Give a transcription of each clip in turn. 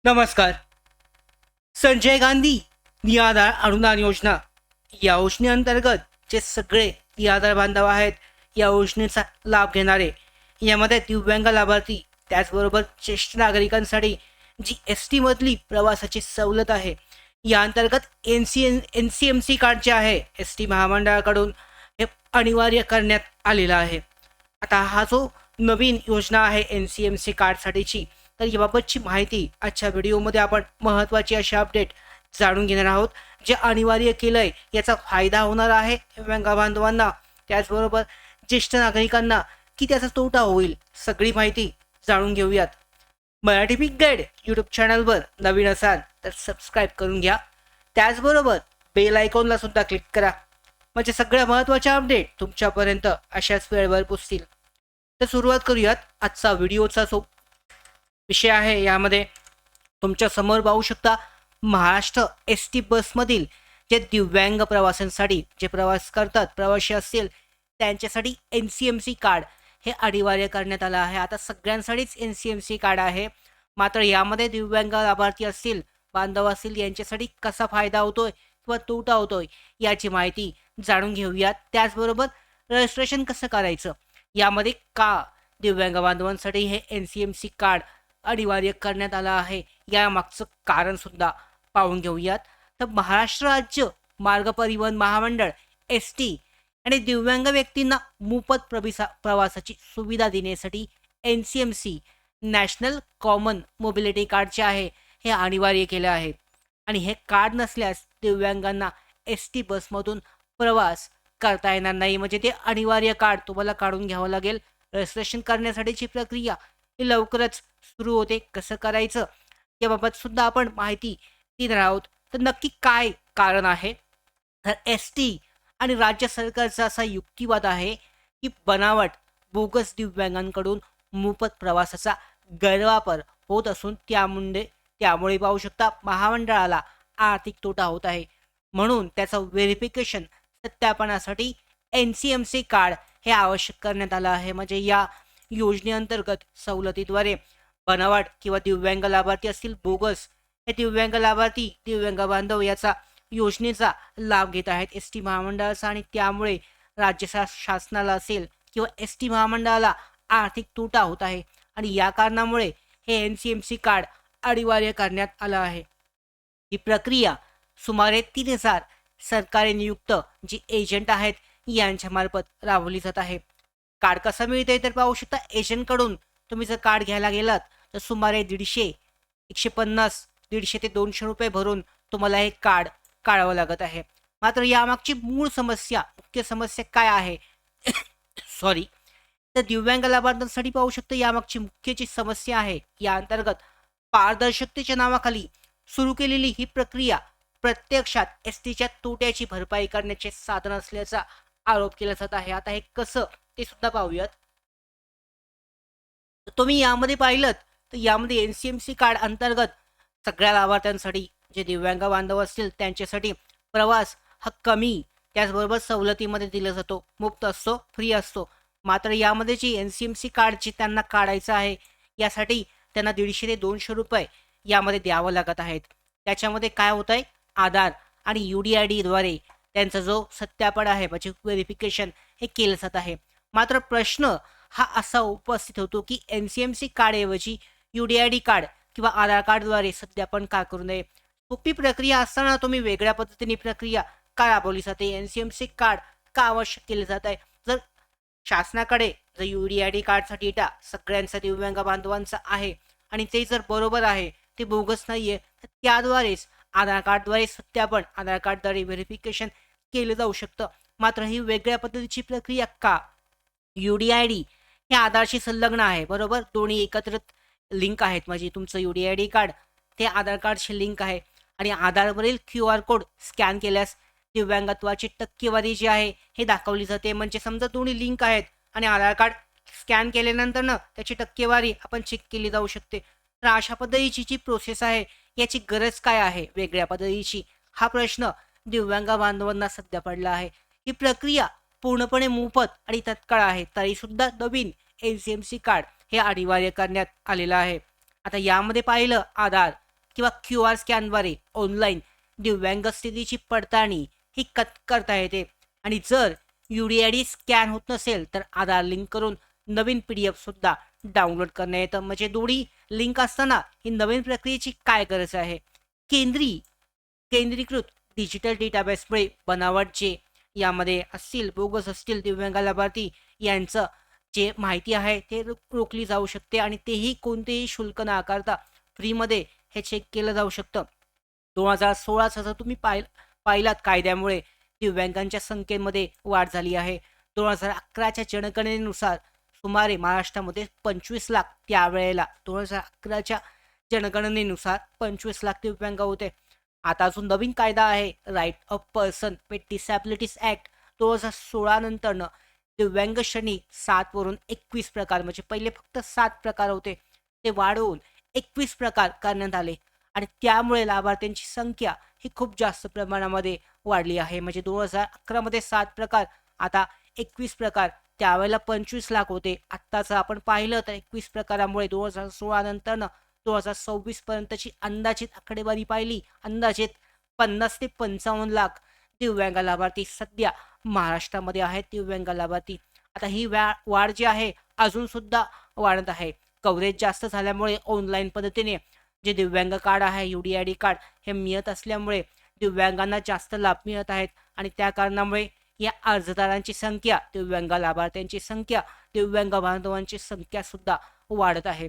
नमस्कार. संजय गांधी निराधार अनुदान योजना या योजनेअंतर्गत जे सगळे निराधार बांधव आहेत या योजनेचा लाभ घेणारे, यामध्ये दिव्यांग लाभार्थी, त्याचबरोबर ज्येष्ठ नागरिकांसाठी जी ST मधली प्रवासाची सवलत आहे, या अंतर्गत NCMC कार्ड जे आहे ST महामंडळाकडून हे अनिवार्य करण्यात आलेला आहे. आता हा जो नवीन योजना आहे NCMC कार्डसाठीची, तर याबाबतची माहिती आजच्या व्हिडिओमध्ये आपण महत्त्वाची अशी अपडेट जाणून घेणार आहोत. जे अनिवार्य केलंय याचा फायदा होणार आहे दिव्यांग बांधवांना, त्याचबरोबर ज्येष्ठ नागरिकांना की त्याचा तोटा होईल, सगळी माहिती जाणून घेऊयात. मराठी बिग गाईड यूट्यूब चॅनलवर नवीन असाल तर सबस्क्राईब करून घ्या. त्याचबरोबर बेल आयकॉनला सुद्धा क्लिक करा, म्हणजे सगळ्या महत्त्वाच्या अपडेट तुमच्यापर्यंत अशाच वेळेवर पोचतील. तर सुरुवात करूयात आजचा व्हिडिओचा जो विषय आहे. यामध्ये तुमच्या समोर पाहू शकता महाराष्ट्र ST बसमधील जे दिव्यांग प्रवाशांसाठी जे प्रवास करतात, प्रवासी असतील त्यांच्यासाठी NCMC कार्ड हे अनिवार्य करण्यात आलं आहे. आता सगळ्यांसाठीच NCMC कार्ड आहे, मात्र यामध्ये दिव्यांग लाभार्थी असतील, बांधव असतील, यांच्यासाठी कसा फायदा होतोय किंवा तोटा होतोय याची माहिती जाणून घेऊयात. त्याचबरोबर रजिस्ट्रेशन कसं करायचं, यामध्ये का दिव्यांग बांधवांसाठी हे NCMC कार्ड अनिवार्य करण्यात आलं आहे, यामागचं कारण सुद्धा पाहून घेऊयात. तर महाराष्ट्र राज्य मार्ग परिवहन महामंडळ ST आणि दिव्यांग व्यक्तींना मोफत प्रवासाची सुविधा देण्यासाठी NCMC national common mobility card जे आहे हे अनिवार्य केलं आहे. आणि हे कार्ड नसल्यास दिव्यांगांना ST बसमधून प्रवास करता येणार नाही, म्हणजे ते अनिवार्य कार्ड तुम्हाला काढून घ्यावं लागेल. रजिस्ट्रेशन करण्यासाठीची प्रक्रिया ही लवकरच सुरू होते. कसं करायचं याबाबत सुद्धा आपण माहिती देणार आहोत. तर नक्की काय कारण आहे, तर ST आणि राज्य सरकारचा असा युक्तिवाद आहे की बनावट बोगस दिव्यांगांकडून मोफत प्रवासाचा गैरवापर होत असून त्यामुळे पाहू शकता महामंडळाला आर्थिक तोटा होत आहे. म्हणून त्याचं व्हेरिफिकेशन सत्यापनासाठी NCMC कार्ड हे आवश्यक करण्यात आलं आहे. म्हणजे या योजनेअंतर्गत सवलतीद्वारे बनावट किंवा दिव्यांग लाभार्थी असतील बोगस, हे दिव्यांग लाभार्थी, दिव्यांग बांधव याचा योजनेचा लाभ घेत आहेत ST महामंडळाचा, आणि त्यामुळे राज्य शासनाला असेल किंवा ST महामंडळाला आर्थिक तोटा होत आहे. आणि या कारणामुळे हे NCMC कार्ड अनिवार्य करण्यात आलं आहे. ही प्रक्रिया सुमारे 3000 सरकारी नियुक्त जे एजंट आहेत यांच्यामार्फत राबवली जात आहे. कार्ड कसं मिळते तर पाहू शकता, एजंटकडून तुम्ही जर कार्ड घ्यायला गेलात तर सुमारे 150, 150, 150 ते 200 रुपये भरून तुम्हाला हे कार्ड काढावं लागत आहे. मात्र यामागची मुख्य समस्या काय आहे सॉरी, तर दिव्यांग लाभार्थ्यांसाठी पाहू शकता यामागची मुख्य जी समस्या आहे, या अंतर्गत पारदर्शकतेच्या नावाखाली सुरू केलेली ही प्रक्रिया प्रत्यक्षात STच्या तोट्याची भरपाई करण्याचे साधन असल्याचा आरोप केला जात आहे. आता हे कसं ते सुद्धा पाहूयात. तुम्ही यामध्ये पाहिलं तर यामध्ये NCMC कार्ड अंतर्गत सगळ्या लाभार्थ्यांसाठी जे दिव्यांग बांधव असतील त्यांच्यासाठी प्रवास हा कमी, त्याचबरोबर सवलतीमध्ये दिला जातो, मुक्त असतो, फ्री असतो. मात्र यामध्ये जी NCMC कार्ड जे त्यांना काढायचं आहे यासाठी त्यांना 150 ते 200 रुपये यामध्ये द्यावं लागत आहेत. त्याच्यामध्ये काय होत आहे, आधार आणि UDID द्वारे त्यांचा जो सत्यापन आहे, म्हणजे व्हेरिफिकेशन हे केलं जात आहे. मात्र प्रश्न हा असा उपस्थित होतो की NCMC कार्डऐवजी UDID कार्ड किंवा आधार कार्डद्वारे सत्यापन का करू नये. सोपी प्रक्रिया असताना तुम्ही वेगळ्या पद्धतीने प्रक्रिया का राबवली जाते, NCMC कार्ड का आवश्यक केले जात आहे. जर शासनाकडे जर UDID कार्डचा डेटा सगळ्यांचा दिव्यांग बांधवांचा आहे आणि ते जर बरोबर आहे, ते बोगस नाहीये, तर त्याद्वारेच आधार कार्डद्वारे सत्यापन, आधार कार्डद्वारे व्हेरिफिकेशन केलं जाऊ शकतं. मात्र ही वेगळ्या पद्धतीची प्रक्रिया का, UDID हे आधारशी संलग्न आहे, बरोबर, दोन्ही एकत्रित लिंक आहेत. म्हणजे तुमचं UDID कार्ड ते आधार कार्डशी लिंक आहे आणि आधारवरील QR कोड स्कॅन केल्यास दिव्यांगत्वाची टक्केवारी जी आहे हे दाखवली जाते. म्हणजे समजा दोन्ही लिंक आहेत आणि आधार कार्ड स्कॅन केल्यानंतर ना त्याची टक्केवारी आपण चेक केली जाऊ शकते. तर अशा पद्धतीची जी प्रोसेस आहे याची गरज काय आहे वेगळ्या पद्धतीची, हा प्रश्न दिव्यांग बांधवांना सध्या पडला आहे. ही प्रक्रिया पूर्णपणे मोफत आणि तत्काळ आहे, तरी सुद्धा नवीन NCMC कार्ड हे अनिवार्य करण्यात आलेलं आहे. आता यामध्ये पाहिलं आधार किंवा QR स्कॅनद्वारे ऑनलाईन दिव्यांग स्थितीची पडताळणी ही करता येते. आणि जर UDID स्कॅन होत नसेल तर आधार लिंक करून नवीन PDF सुद्धा डाउनलोड करण्यात येतं. म्हणजे दोन्ही लिंक असताना ही नवीन प्रक्रियेची काय गरज आहे? केंद्रीकृत डिजिटल डेटाबेसमुळे बनावट जे यामध्ये असतील, बोगस असतील दिव्यांग लाभार्थी यांचं जे माहिती आहे ते रोखली जाऊ शकते आणि तेही कोणतेही शुल्क न आकारता फ्रीमध्ये हे चेक केलं जाऊ शकतं. 2016चा जर तुम्ही पाहिलात कायद्यामुळे दिव्यांगांच्या संख्येमध्ये वाढ झाली आहे. 2011च्या जनगणनेनुसार सुमारे महाराष्ट्रामध्ये 25 लाख त्यावेळेला 2011च्या जनगणनेनुसार 25 लाख दिव्यांग होते. आता जो नवीन कायदा आहे right of person with disabilities act 2016 नंतरनं दिव्यांग श्रेणी 7 वरून 21 प्रकार, म्हणजे पहिले फक्त 7 प्रकार होते ते वाढवून 21 प्रकार करण्यात आले आणि त्यामुळे लाभार्थ्यांची संख्या ही खूप जास्त प्रमाणामध्ये वाढली आहे. म्हणजे 2011 मध्ये 7 प्रकार, आता 21 प्रकार. त्यावेळेला 25 लाख होते. आत्ताचं आपण पाहिलं तर 21 प्रकारामुळे 2016 नंतरनं 2026 पर्यंतची अंदाजित आकडेवारी पाहिली, अंदाजित 50 ते 55 लाख दिव्यांग लाभार्थी सध्या महाराष्ट्रामध्ये आहेत. दिव्यांग लाभार्थी आता ही वाढ जी आहे अजून सुद्धा वाढत आहे. कव्हरेज जास्त झाल्यामुळे ऑनलाईन पद्धतीने जे दिव्यांग कार्ड आहे UDID कार्ड हे मिळत असल्यामुळे दिव्यांगांना जास्त लाभ मिळत आहेत आणि त्या कारणामुळे या अर्जदारांची संख्या, दिव्यांग लाभार्थ्यांची संख्या, दिव्यांग बांधवांची संख्या सुद्धा वाढत आहे.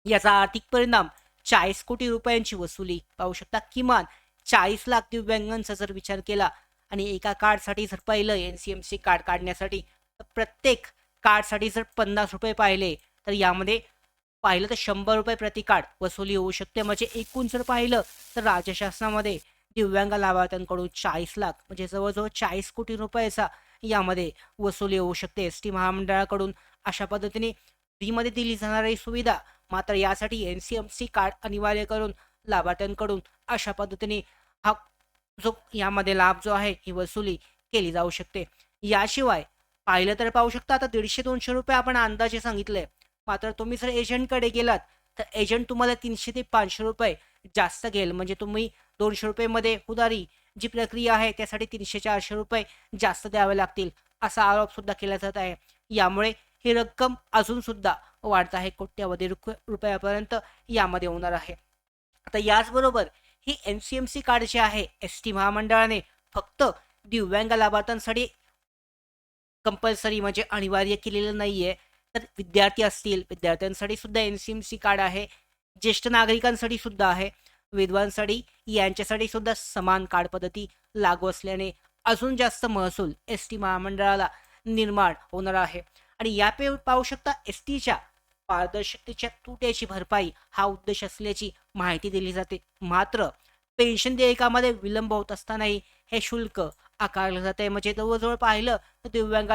याचा आर्थिक परिणाम 40 कोटी रुपयांची वसुली पाहू शकता. किमान 40 लाख दिव्यांगांचा जर विचार केला आणि एका कार्डसाठी जर पाहिलं NCMC कार्ड काढण्यासाठी तर प्रत्येक कार्डसाठी जर 50 रुपये पाहिले तर यामध्ये पाहिलं तर 100 रुपये प्रति कार्ड वसुली होऊ शकते. म्हणजे एकूण जर पाहिलं तर राज्य शासनामध्ये दिव्यांग लाभार्थ्यांकडून 40 लाख म्हणजे जवळजवळ 40 कोटी रुपयाचा यामध्ये वसुली होऊ शकते. ST महामंडळाकडून अशा पद्धतीने फ्रीमध्ये दिली जाणारी सुविधा, मात्र यासाठी NCMC कार्ड अनिवार्य करून लाभार्थ्यांकडून अशा पद्धतीने हा जो यामध्ये लाभ जो आहे ही वसुली केली जाऊ शकते. याशिवाय पाहिलं तर पाहू शकता आता 150-200 रुपये आपण अंदाजे सांगितले, मात्र तुम्ही जर एजंटकडे गेलात तर एजंट तुम्हाला 300 ते 500 रुपये जास्त घेईल. म्हणजे तुम्ही 200 रुपये मध्ये उधारी जी प्रक्रिया आहे त्यासाठी 300-400 रुपये जास्त द्यावे लागतील असा आरोप सुद्धा केला जात आहे. यामुळे ही रक्कम अजून सुद्धा वाढत आहे, कोट्यावधी रुपयापर्यंत यामध्ये होणार आहे. आता याचबरोबर ही NCMC कार्ड जे आहे ST महामंडळाने फक्त दिव्यांग लाभार्थ्यांसाठी कंपल्सरी म्हणजे अनिवार्य केलेलं नाहीये, तर विद्यार्थी असतील विद्यार्थ्यांसाठी सुद्धा NCMC कार्ड आहे, ज्येष्ठ नागरिकांसाठी सुद्धा आहे, विधवांसाठी यांच्यासाठी सुद्धा समान कार्ड पद्धती लागू असल्याने अजून जास्त महसूल ST महामंडळाला निर्माण होणार आहे. आणि या पाहू शकता STच्या पारदर्शकतेच्या तुट्याची भरपाई हा उद्देश असल्याची माहिती दिली जाते. मात्र पेन्शन देयकामध्ये विलंब होत असतानाही हे शुल्क आकारलं जाते. म्हणजे जवळजवळ पाहिलं तर दिव्यांग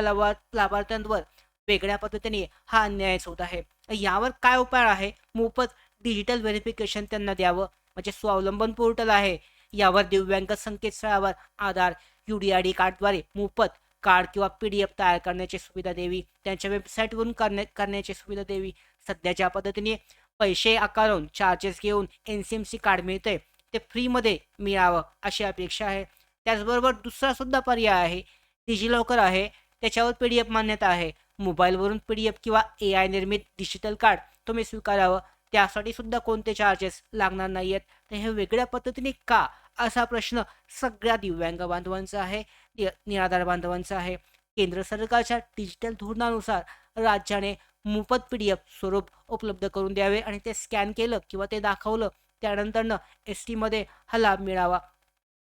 लाभार्थ्यांवर वेगळ्या पद्धतीने हा अन्यायच होत आहे. यावर काय उपाय आहे? मोफत डिजिटल व्हेरिफिकेशन त्यांना द्यावं, म्हणजे स्वावलंबन पोर्टल आहे यावर दिव्यांग संकेतस्थळावर आधार UDID कार्डद्वारे मोफत कार्ड किंवा PDF तयार करण्याची सुविधा द्यावी, त्यांच्या वेबसाईटवरून करण्याची सुविधा द्यावी. सध्या ज्या पद्धतीने पैसे आकारून चार्जेस घेऊन NCMC कार्ड मिळते ते फ्रीमध्ये मिळावं अशी अपेक्षा आहे. त्याचबरोबर दुसरा सुद्धा पर्याय आहे, डिजिलॉकर आहे, त्याच्यावर PDF मान्यता आहे. मोबाईलवरून PDF किंवा AI निर्मित डिजिटल कार्ड तुम्ही स्वीकारावं, त्यासाठी सुद्धा कोणते चार्जेस लागणार नाही आहेत. तर हे वेगळ्या पद्धतीने का असा प्रश्न सगळ्या दिव्यांग बांधवांचा आहे, निराधार बांधवांचा आहे. केंद्र सरकारच्या डिजिटल धोरणानुसार राज्याने मोफत PDF स्वरूप उपलब्ध करून द्यावे आणि ते स्कॅन केलं किंवा ते दाखवलं त्यानंतरनं ST मध्ये हा लाभ मिळावा.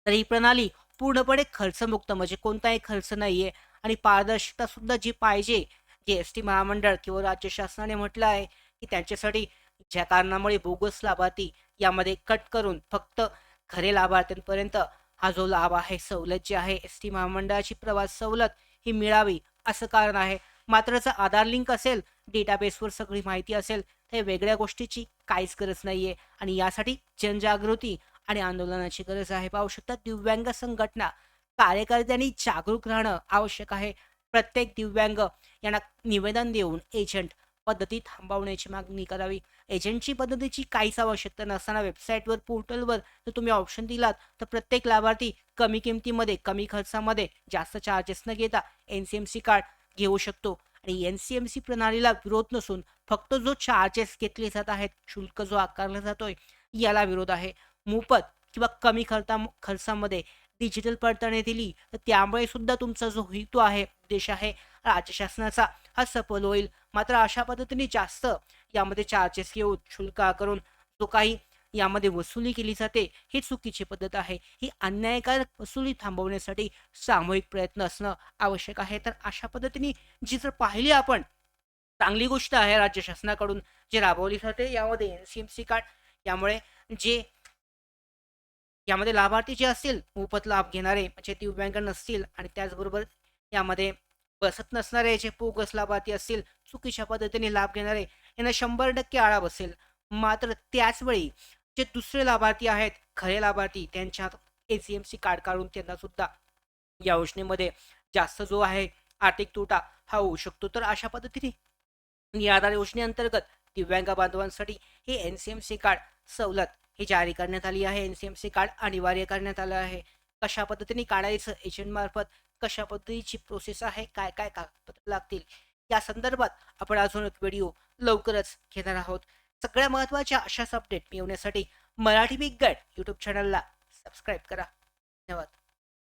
तर ही प्रणाली पूर्णपणे खर्चमुक्त, म्हणजे कोणताही खर्च नाहीये आणि पारदर्शकता सुद्धा जी पाहिजे, जे ST महामंडळ किंवा राज्य शासनाने म्हटलं आहे की त्यांच्यासाठी ज्या कारणामुळे बोगस लाभार्थी यामध्ये कट करून फक्त खरे लाभार्थ्यांपर्यंत हा जो लाभ आहे, सवलत जी आहे ST महामंडळाची प्रवास सवलत ही मिळावी असं कारण आहे. मात्र जर आधार लिंक असेल, डेटाबेसवर सगळी माहिती असेल तर वेगळ्या गोष्टीची काहीच गरज नाहीये आणि यासाठी जनजागृती आणि आंदोलनाची गरज आहे. पाहू शकता दिव्यांग संघटना कार्यकर्त्यांनी जागरूक राहणं आवश्यक आहे. प्रत्येक दिव्यांग यांना निवेदन देऊन एजंट पद्धती थांबवण्याची मागणी करावी. एजंटची पद्धतीची काहीच आवश्यकता नसताना वेबसाईटवर पोर्टलवर जर तुम्ही ऑप्शन दिलात तर प्रत्येक लाभार्थी कमी किमतीमध्ये कमी खर्चामध्ये जास्त चार्जेस न घेता NCMC कार्ड घेऊ शकतो. आणि NCMC प्रणालीला विरोध नसून फक्त जो चार्जेस घेतले जात आहेत, शुल्क जो आकारला जातोय याला विरोध आहे. मोफत किंवा कमी खर्चामध्ये डिजिटल पडताळणी दिली तर त्यामुळे सुद्धा तुमचा जो हेतू आहे, उद्देश आहे राज्य शासनाचा हा सफल होईल. मात्र अशा पद्धतीने जास्त यामध्ये चार्जेस घेऊन शुल्क आकारून जो काही यामध्ये वसुली केली जाते ही चुकीची पद्धत आहे. ही अन्यायकारक वसुली थांबवण्यासाठी सामूहिक प्रयत्न असणं आवश्यक आहे. तर अशा पद्धतीने जी जर पाहिली आपण चांगली गोष्ट आहे राज्य शासनाकडून जे राबवली जाते यामध्ये NCMC कार्ड, यामुळे जे यामध्ये लाभार्थी जे असतील मोफत लाभ घेणारे म्हणजे दिव्यांग नसतील आणि त्याचबरोबर यामध्ये बसत नसणारे जे बोगस लाभार्थी असतील, चुकीच्या पद्धतीने लाभ घेणारे यांना 100% आळा बसेल. मात्र त्याचवेळी जे दुसरे लाभार्थी आहेत, खरे लाभार्थी, त्यांच्यात NCMC कार्ड काढून त्यांना सुद्धा या योजनेमध्ये जास्त जो आहे आर्थिक तोटा हा होऊ शकतो. तर अशा पद्धतीने या आधार योजनेअंतर्गत दिव्यांग बांधवांसाठी हे NCMC कार्ड सवलत ही जारी करण्यात आली आहे. NCMC कार्ड अनिवार्य करण्यात आलं आहे. कशा पद्धतीने काढायचं एजंट मार्फत, कशा पद्धतीची प्रोसेस आहे, काय काय कागदपत्र लागतील या संदर्भात आपण अजून एक व्हिडिओ लवकरच घेणार आहोत. सगळ्या महत्त्वाच्या अशाच अपडेट मिळवण्यासाठी मराठी बिग गाईड यूट्यूब चॅनलला सबस्क्राईब करा. धन्यवाद.